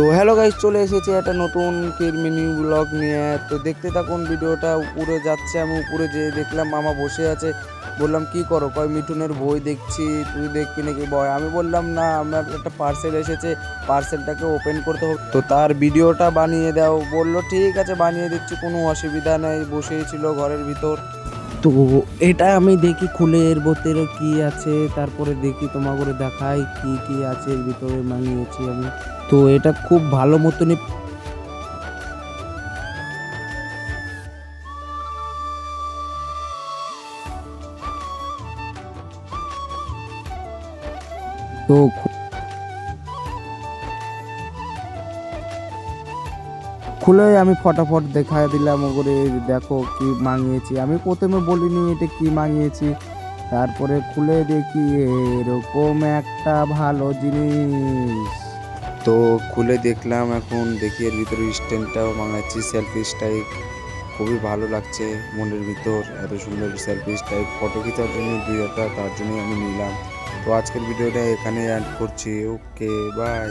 তো hello guys, চলে এসেছি একটা নতুন মিনি ব্লগ নিয়ে। তো দেখতে থাকুন ভিডিওটা। উপরে যাচ্ছে, আমি উপরে যেয়ে দেখলাম মামা বসে আছে। বললাম কি করো? কয় মিঠুনের বই দেখছি, তুই দেখবি নাকি বয়? আমি বললাম না, আমার একটা পার্সেল এসেছে, পার্সেলটাকে ওপেন করতে হবে, তো তার ভিডিওটা বানিয়ে দাও। বললো ঠিক আছে, বানিয়ে দিচ্ছি, কোনো অসুবিধা নেই। বসেই ছিল ঘরের ভিতর। তো এটা আমি দেখি খুলে এর ভিতরে কি আছে, তারপরে দেখি তোমাকে দেখাই কি কি আছে এর ভিতরে। বানিয়েছি আমি, তো এটা খুব ভালো মতনই। তো খুলে আমি ফটাফট দেখা দিলাম ওগুলো। দেখো কি মাঙিয়েছি। আমি প্রথমে বলিনি এটা কি মাঙিয়েছি, তারপরে খুলে দেখি এরকম একটা ভালো জিনিস। তো খুলে দেখলাম, এখন দেখি এর ভিতরে স্ট্যান্ডটাও মাঙাচ্ছি, সেলফি স্টাইক। খুবই ভালো লাগছে মনের ভিতর, এত সুন্দর সেলফি স্টাইক। ফটো খিচার জন্য দুই একটা, তার জন্যই আমি নিলাম। তো আজকের ভিডিওটা এখানে অ্যাড করছি। ওকে, বাই।